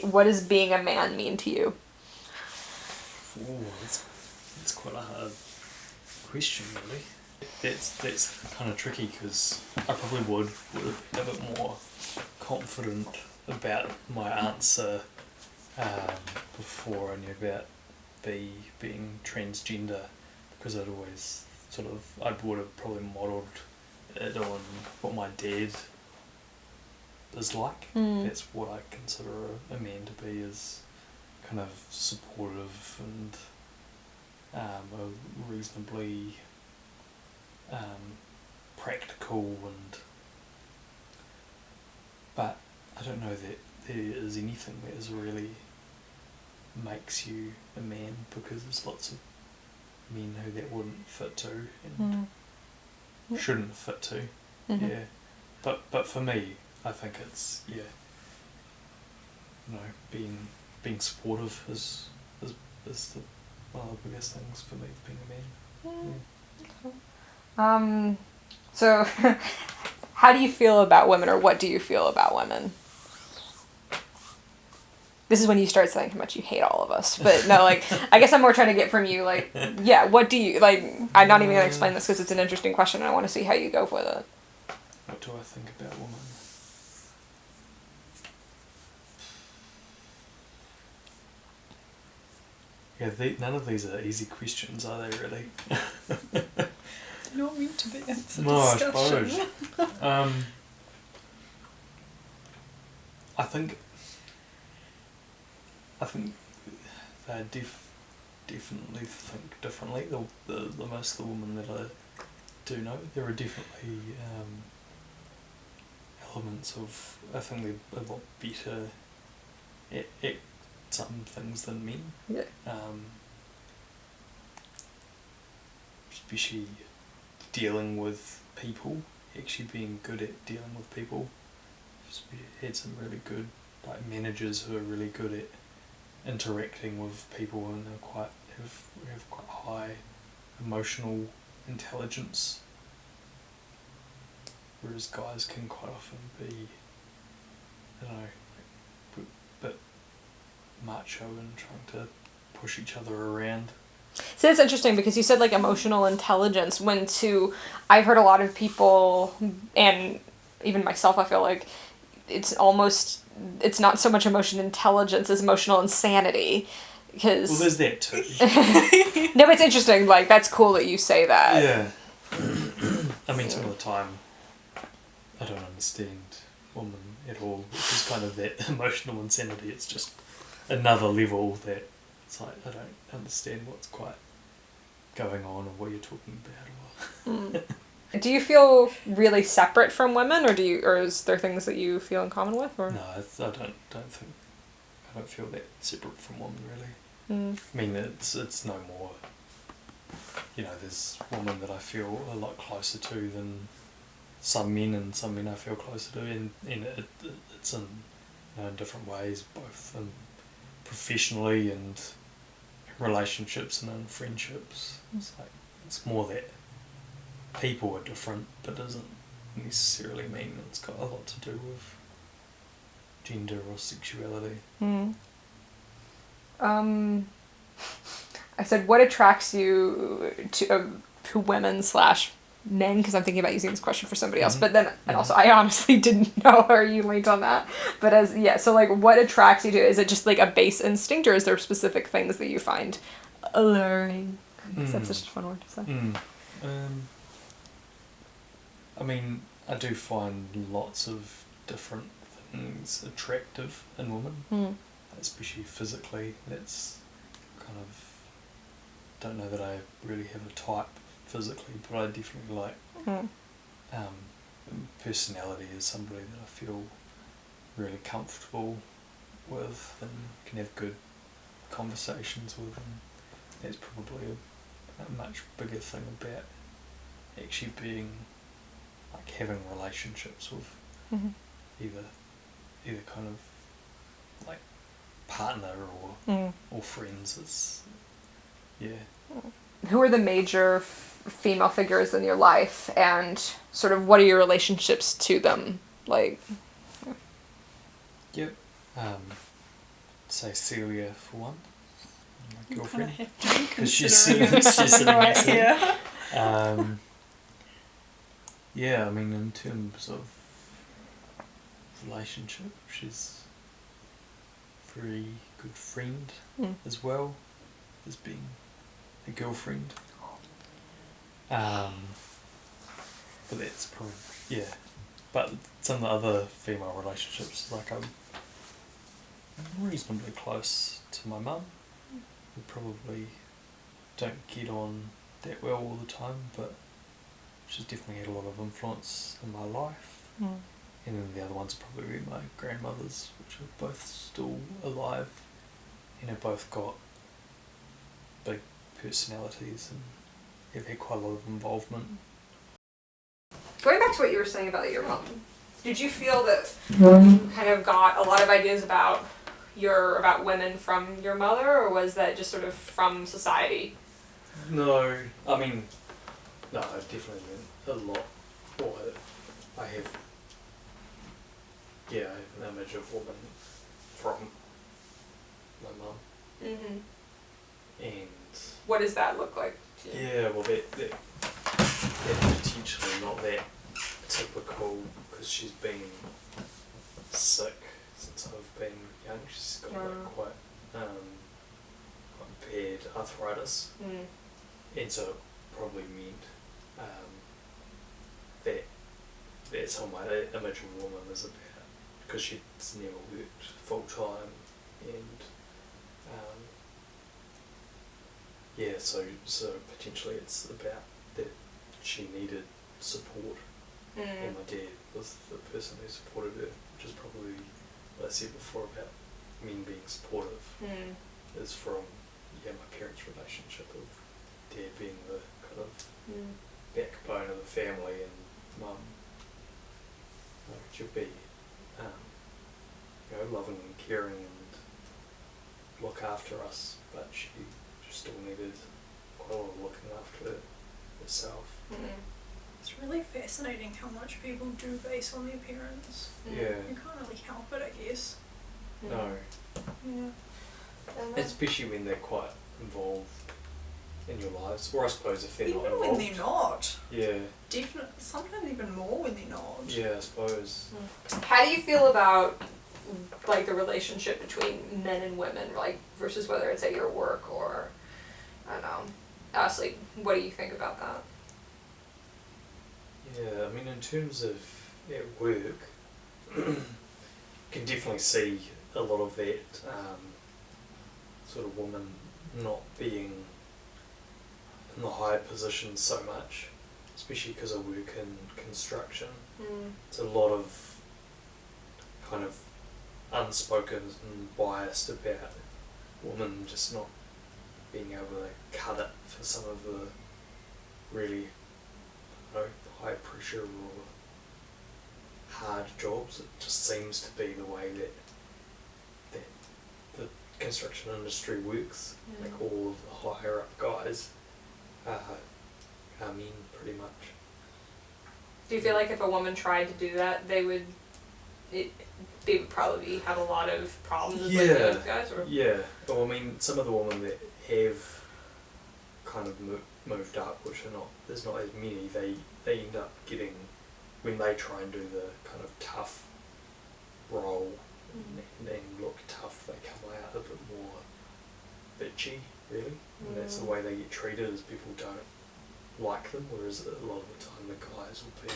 What does being a man mean to you? Ooh, that's quite a hard question, really. That's kind of tricky because I probably would be a bit more confident about my answer before I knew about being transgender, because I'd always I would have probably modelled it on what my dad is like. That's what I consider a man to be, is kind of supportive and a reasonably practical, but I don't know that there is anything that is really makes you a man, because there's lots of men who that wouldn't fit to and shouldn't fit to. Mm-hmm. Yeah, but for me, I think it's being supportive is the one of the biggest things for me being a man. Yeah. So how do you feel about women, or what do you feel about women? This is when you start saying how much you hate all of us, but no, like, I guess I'm more trying to get from you, like, yeah, what do you, like, I'm not even going to explain this because it's an interesting question and I want to see how you go with it. What do I think about women? Yeah, none of these are easy questions, are they, really? They're not meant to be. It's a No, discussion. I suppose. I think they definitely think differently. The most of the women that I do know, there are definitely elements of, I think they're a lot better at some things than men. Yeah. Especially dealing with people, actually being good at dealing with people. Had some really good managers who are really good at interacting with people, and have quite high emotional intelligence, whereas guys can quite often be, I don't know, a bit macho and trying to push each other around. So it's interesting because you said like emotional intelligence, I've heard a lot of people, and even myself, I feel like it's not so much emotional intelligence as emotional insanity. Because Well, there's that too. no, it's interesting. Like, that's cool that you say that. Yeah. I mean, some of the time, I don't understand women at all, which is kind of that emotional insanity. It's just another level that it's like, I don't understand what's quite going on or what you're talking about. Or Do you feel really separate from women, or is there things that you feel in common with? Or? No, I don't feel that separate from women, really. Mm. I mean, it's no more. There's women that I feel a lot closer to than some men, and some men I feel closer to, and it's in in different ways, both professionally and relationships and in friendships. It's more that people are different, but doesn't necessarily mean it's got a lot to do with gender or sexuality. I said, what attracts you to women / men? Because I'm thinking about using this question for somebody else, but then, and also, I honestly didn't know where you linked on that. But so like, what attracts you to? Is it just like a base instinct, or is there specific things that you find alluring? Because that's such a fun word to say. I mean, I do find lots of different things attractive in women, especially physically. That's kind of, don't know that I really have a type physically, but I definitely like personality is somebody that I feel really comfortable with and can have good conversations with, and that's probably a much bigger thing about actually being, like, having relationships with either kind of like partner or friends. It's Who are the major female figures in your life, and sort of what are your relationships to them like? Yep. say Celia for one, my You kind of girlfriend, have to be because she's considering sitting right next to me. here. Yeah, I mean, in terms of relationship, she's a very good friend as well as being a girlfriend. But that's probably, yeah. But some of the other female relationships, like I'm reasonably close to my mum. We probably don't get on that well all the time, but she's definitely had a lot of influence in my life. And then the other ones are probably my grandmothers, which are both still alive and have both got big personalities and have had quite a lot of involvement. Going back to what you were saying about your mom, did you feel that you kind of got a lot of ideas about women from your mother, or was that just sort of from society? No, I mean, no, I definitely meant a lot. Or I have, I have an image of woman from my mum. Mm-hmm. And what does that look like to you? yeah, well, that potentially not that typical, because she's been sick since I've been young. She's got like quite bad arthritis, and so it probably meant that that's how my image of a woman is about, because she's never worked full time, and so potentially it's about that she needed support, and my dad was the person who supported her, which is probably what I said before about men being supportive, is from my parents' relationship of dad being the kind of backbone of the family, and mum should be loving and caring and look after us, but she still needed quite a lot of looking after herself. It's really fascinating how much people do base on their parents. Yeah. You can't really help it, I guess. No. Yeah. Especially when they're quite involved in your lives, or I suppose if they're Even not involved. when they're not. Yeah. Definitely. Sometimes even more when they're not. Yeah, I suppose. How do you feel about like the relationship between men and women, like versus whether it's at your work or I don't know, us? Like, what do you think about that? Yeah, I mean, in terms of at work, you can definitely see a lot of that sort of woman not being in the high positions so much, especially because I work in construction. It's a lot of kind of unspoken and biased about women just not being able to cut it for some of the really high pressure or hard jobs. It just seems to be the way that the construction industry works. Like all of the higher up guys are men pretty much. Do you feel like if a woman tried to do that, they would probably have a lot of problems with those guys? Or? Yeah. Well, I mean, some of the women that have kind of moved up, which are not, there's not as many, they end up getting, when they try and do the kind of tough role and look tough, they come out a bit more bitchy, really. And that's the way they get treated, is people don't like them, whereas a lot of the time the guys will be,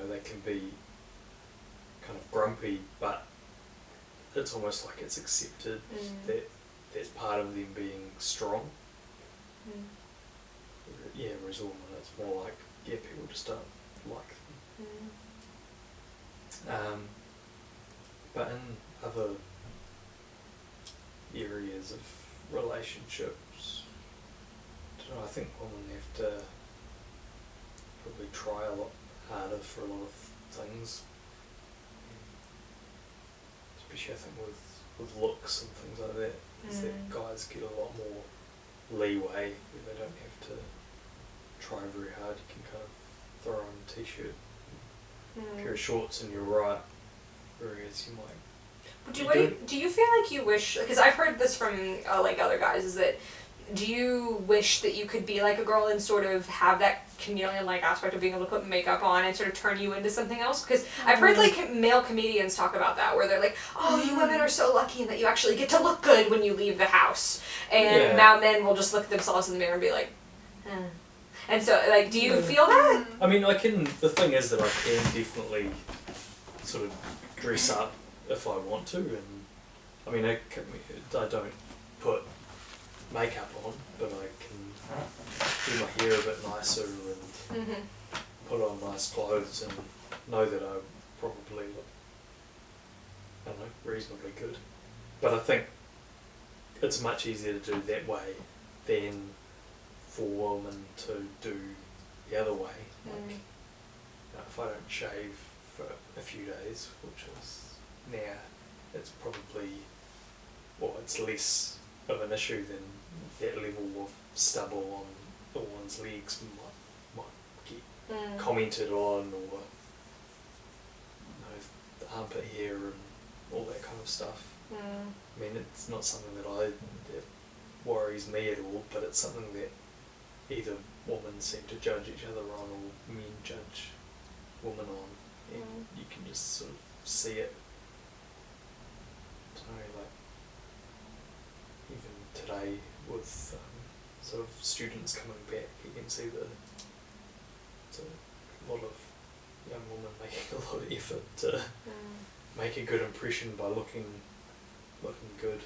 they can be kind of grumpy, but it's almost like it's accepted that that's part of them being strong. Yeah, whereas women, it's more like, people just don't like them. But in other areas of relationships, I don't know, I think women have to probably try a lot harder for a lot of things. Especially I think with looks and things like that, is that guys get a lot more leeway where they don't have to try very hard. You can kind of throw on a t-shirt, a pair of shorts and you're right, whereas you might Do you feel like you wish, because I've heard this from like other guys, is that do you wish that you could be like a girl and sort of have that chameleon-like aspect of being able to put makeup on and sort of turn you into something else? Because I've heard like male comedians talk about that, where they're like, oh, you women are so lucky in that you actually get to look good when you leave the house. And now men will just look at themselves in the mirror and be like, eh. And so, like, do you feel that? I mean, the thing is that I can definitely sort of dress up if I want to, and I mean, I don't put makeup on, but I can do my hair a bit nicer and put on nice clothes and know that I probably look, I don't know, reasonably good. But I think it's much easier to do that way than for women to do the other way. Like, you know, if I don't shave for a few days, which is now, it's probably, well, it's less of an issue than that level of stubble on one's legs might get commented on, or you know, the armpit hair and all that kind of stuff. I mean, it's not something that worries me at all, but it's something that either women seem to judge each other on, or men judge women on, and you can just sort of see it. I don't know, like even today with sort of students coming back, you can see a lot of young women making a lot of effort to make a good impression by looking good.